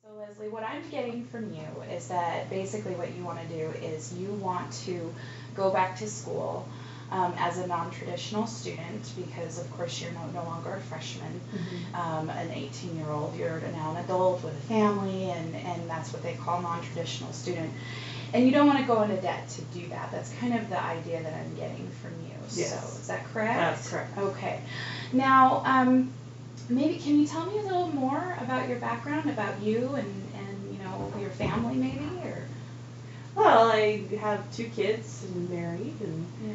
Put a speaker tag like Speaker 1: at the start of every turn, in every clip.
Speaker 1: So Leslie, what I'm getting from you is that basically what you want to do is you want to go back to school as a non-traditional student because of course you're no longer a freshman, an 18-year-old, you're now an adult with a family and that's what they call non-traditional student. And you don't want to go into debt to do that. That's kind of the idea that I'm getting from you.
Speaker 2: Yes.
Speaker 1: So is that correct?
Speaker 2: That's correct.
Speaker 1: Okay. Now, maybe can you tell me a little more about your background, about you and you know, your family maybe, or?
Speaker 2: Well, I have 2 kids and married and
Speaker 1: Yeah.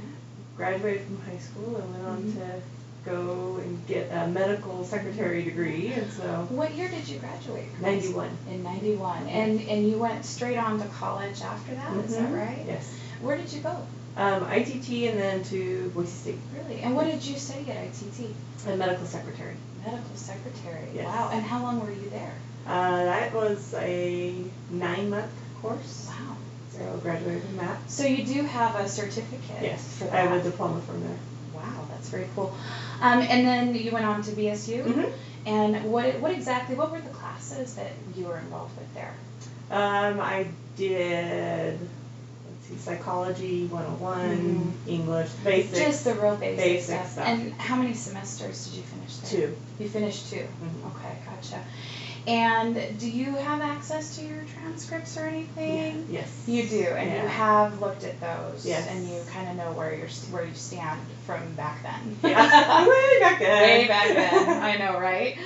Speaker 2: graduated from high school and went on to go and get a medical secretary degree, and so.
Speaker 1: What year did you graduate from?
Speaker 2: 91.
Speaker 1: In 91. And you went straight on to college after that, is that right?
Speaker 2: Yes.
Speaker 1: Where did you go?
Speaker 2: ITT and then to Boise State.
Speaker 1: Really? And what did you study at ITT?
Speaker 2: A medical secretary.
Speaker 1: Medical secretary.
Speaker 2: Yes.
Speaker 1: Wow. And how long were you there?
Speaker 2: That was a 9-month course.
Speaker 1: Wow.
Speaker 2: So graduated from that.
Speaker 1: So you do have a certificate
Speaker 2: Yes.
Speaker 1: for that?
Speaker 2: I have a diploma from there.
Speaker 1: Wow, that's very cool. And then you went on to BSU? And what were the classes that you were involved with there?
Speaker 2: I did, Psychology 101, English, basics.
Speaker 1: Just the real basic stuff.
Speaker 2: stuff.
Speaker 1: And how many semesters did you finish there?
Speaker 2: 2.
Speaker 1: You finished 2? Okay, gotcha. And do you have access to your transcripts or anything?
Speaker 2: Yes.
Speaker 1: You do, and you have looked at those.
Speaker 2: Yes.
Speaker 1: And you kind of know where you stand from back then.
Speaker 2: Yeah, way back then.
Speaker 1: Way back then, I know, right?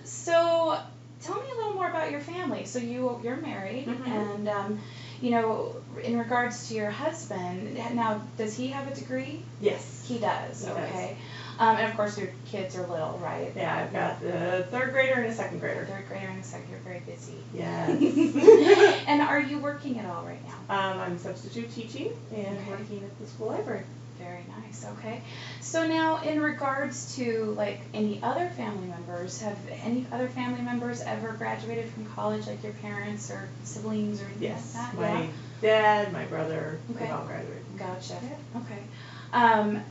Speaker 1: So tell me a little more about your family. So you're married, and you know, in regards to your husband, now does he have a degree?
Speaker 2: Yes.
Speaker 1: He does.
Speaker 2: He
Speaker 1: Okay. And of course your kids are little, right?
Speaker 2: Yeah, I've got a 3rd grader and a 2nd grader.
Speaker 1: 3rd grader and a 2nd. You're very busy.
Speaker 2: Yes.
Speaker 1: And are you working at all right now?
Speaker 2: I'm substitute teaching and working at the school library.
Speaker 1: Very nice. Okay. So now, in regards to like any other family members, have any other family members ever graduated from college, like your parents or siblings or anything
Speaker 2: Yes.
Speaker 1: like that?
Speaker 2: My dad, my brother,
Speaker 1: Okay.
Speaker 2: they all graduated.
Speaker 1: Gotcha.
Speaker 2: Yeah.
Speaker 1: Okay.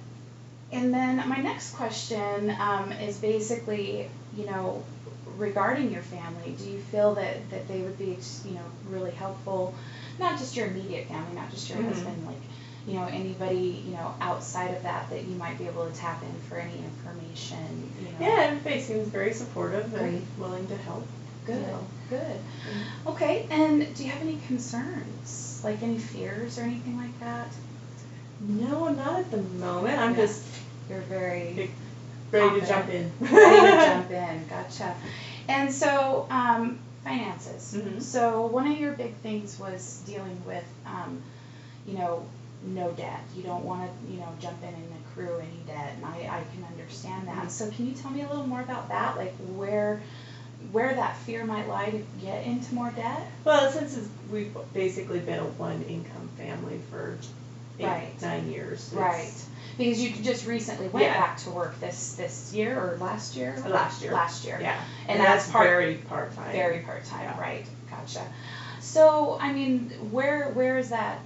Speaker 1: And then my next question is basically, you know, regarding your family, do you feel that they would be, you know, really helpful, not just your immediate family, not just your husband, like, you know, anybody, you know, outside of that you might be able to tap in for any information, you know?
Speaker 2: Yeah, everybody seems very supportive and willing to help.
Speaker 1: Good, good. Okay, and do you have any concerns, like any fears or anything like that?
Speaker 2: No, not at the moment. I'm just
Speaker 1: You're very
Speaker 2: ready to jump in.
Speaker 1: Ready to jump in. Gotcha. And so, finances. So one of your big things was dealing with, you know, no debt. You don't want to, you know, jump in and accrue any debt, and I can understand that. So can you tell me a little more about that, like where that fear might lie to get into more debt?
Speaker 2: Well, since we've basically been a 1-income family for 8-9 years.
Speaker 1: Right. Because you just recently went back to work this year or last year?
Speaker 2: Last year.
Speaker 1: Last year.
Speaker 2: Yeah.
Speaker 1: And
Speaker 2: that's very part-time.
Speaker 1: Very part-time, right. Gotcha. So, I mean, where is that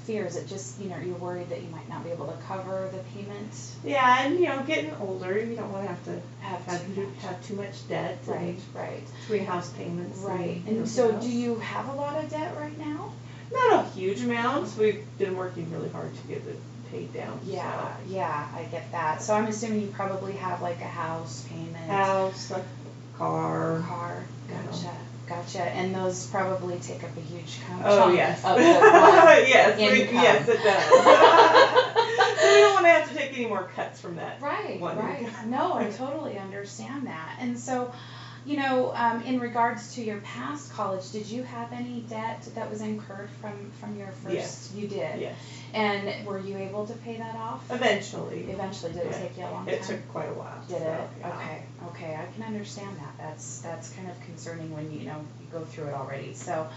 Speaker 1: fear? Is it just, you know, you're worried that you might not be able to cover the payment?
Speaker 2: Yeah, and, you know, getting older, you don't want to have too much debt.
Speaker 1: Right.
Speaker 2: 3 house payments.
Speaker 1: Right. And so do you have a lot of debt right now?
Speaker 2: Not a huge amount. We've been working really hard to get it paid down.
Speaker 1: Yeah, yeah, I get that. So I'm assuming you probably have like a house payment.
Speaker 2: House, a car.
Speaker 1: Gotcha. And those probably take up a huge chunk
Speaker 2: yes.
Speaker 1: of the income.
Speaker 2: Yes, it does. So we don't want to have to take any more cuts from that.
Speaker 1: Right.
Speaker 2: Income.
Speaker 1: No, I totally understand that. And so, you know, in regards to your past college, did you have any debt that was incurred from your first?
Speaker 2: Yes.
Speaker 1: You did?
Speaker 2: Yes.
Speaker 1: And were you able to pay that off?
Speaker 2: Eventually.
Speaker 1: Did it take you a long time?
Speaker 2: It took quite a while.
Speaker 1: Did it?
Speaker 2: Yeah.
Speaker 1: Okay, I can understand that. That's kind of concerning when, you know, you go through it already. So,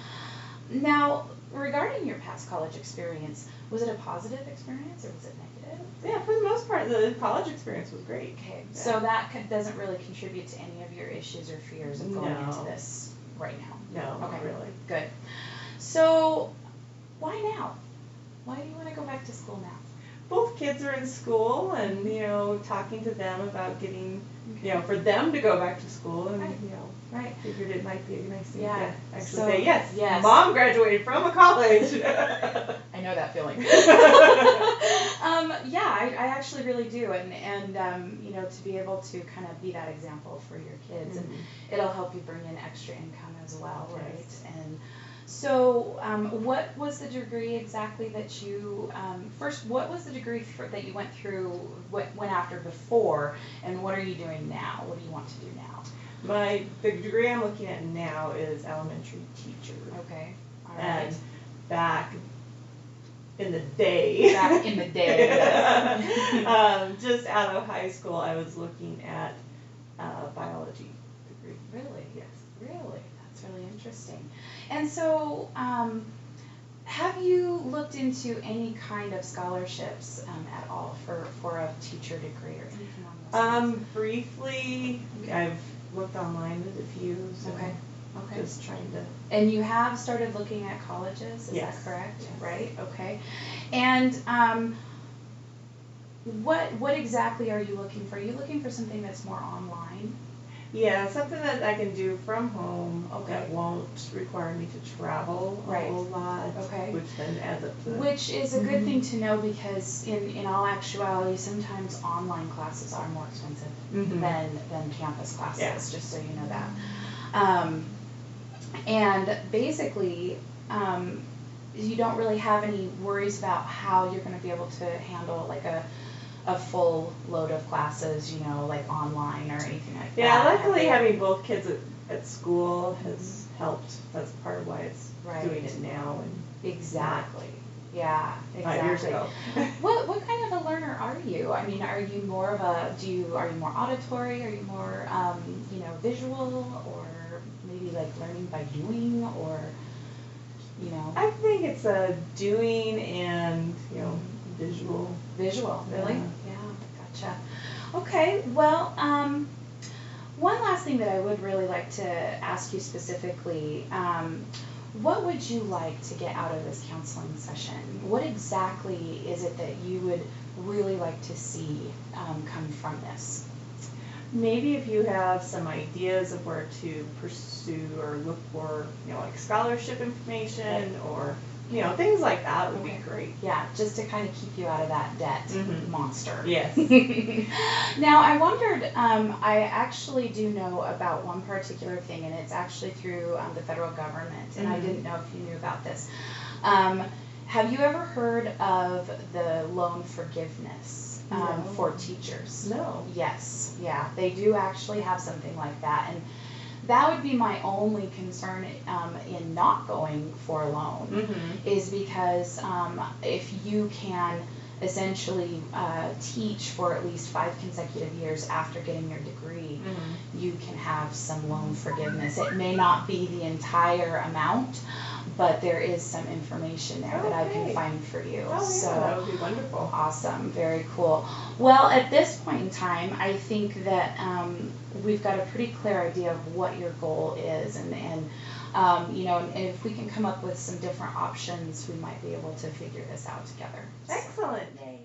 Speaker 1: now, regarding your past college experience, was it a positive experience or was it negative?
Speaker 2: Yeah, for the most part, the college experience was great.
Speaker 1: Okay, so that doesn't really contribute to any of your issues or fears of going into this right now?
Speaker 2: No, not really.
Speaker 1: Good. So, why now? Why do you want to go back to school now?
Speaker 2: both kids are in school, and talking to them about getting, for them to go back to school, and
Speaker 1: Right.
Speaker 2: figured it might be a nice thing
Speaker 1: Yeah.
Speaker 2: to actually
Speaker 1: So,
Speaker 2: say, yes,
Speaker 1: yes.
Speaker 2: Mom graduated from a college.
Speaker 1: I know that feeling. I actually really do, and to be able to kind of be that example for your kids, and it'll help you bring in extra income as well, right?
Speaker 2: Yes.
Speaker 1: And so, what was the degree exactly that you first? What was the degree that you went through? Went after before, and what are you doing now? What do you want to do now?
Speaker 2: The degree I'm looking at now is elementary teacher.
Speaker 1: Okay. All right.
Speaker 2: And back in the day.
Speaker 1: Back in the day. Yes.
Speaker 2: Just out of high school, I was looking at biology degree.
Speaker 1: Really?
Speaker 2: Yes.
Speaker 1: Really? That's really interesting. And so, have you looked into any kind of scholarships at all for a teacher degree or anything on those lines?
Speaker 2: Briefly, I've looked online at a few, so
Speaker 1: Okay.
Speaker 2: just trying to.
Speaker 1: And you have started looking at colleges, is
Speaker 2: Yes.
Speaker 1: that correct?
Speaker 2: Yes.
Speaker 1: Right, okay. And what exactly are you looking for? Are you looking for something that's more online?
Speaker 2: Yeah, something that I can do from home that
Speaker 1: Okay.
Speaker 2: won't require me to travel a
Speaker 1: Right.
Speaker 2: whole lot,
Speaker 1: Okay.
Speaker 2: which then adds up to.
Speaker 1: Which is a good thing to know, because in all actuality, sometimes online classes are more expensive than campus classes,
Speaker 2: Yeah.
Speaker 1: just so you know that. And basically, you don't really have any worries about how you're going to be able to handle like a full load of classes, like online or anything like that.
Speaker 2: Yeah, luckily having both kids at school has helped. That's part of why it's doing it now. And
Speaker 1: exactly. Yeah, exactly.
Speaker 2: 5 years ago.
Speaker 1: What kind of a learner are you? I mean, are you more of are you more auditory? Are you more visual, or maybe like learning by doing, or
Speaker 2: I think it's a doing and visual.
Speaker 1: Visual, really?
Speaker 2: Yeah.
Speaker 1: Yeah, gotcha. Okay, well, one last thing that I would really like to ask you specifically, what would you like to get out of this counseling session? What exactly is it that you would really like to see come from this?
Speaker 2: Maybe if you have some ideas of where to pursue or look for, like scholarship information or, things like that would be great.
Speaker 1: Yeah, just to kind of keep you out of that debt monster.
Speaker 2: Yes.
Speaker 1: Now, I wondered, I actually do know about one particular thing, and it's actually through the federal government, and I didn't know if you knew about this. Have you ever heard of the loan forgiveness for teachers?
Speaker 2: No.
Speaker 1: Yes, yeah, they do actually have something like that, and that would be my only concern in not going for a loan, is because if you can essentially teach for at least 5 consecutive years after getting your degree, you can have some loan forgiveness. It may not be the entire amount, but there is some information there that I can find for you.
Speaker 2: Oh,
Speaker 1: so
Speaker 2: yeah, that would be wonderful.
Speaker 1: Awesome, very cool. Well, at this point in time, I think that we've got a pretty clear idea of what your goal is, and if we can come up with some different options, we might be able to figure this out together.
Speaker 2: Excellent. Yay.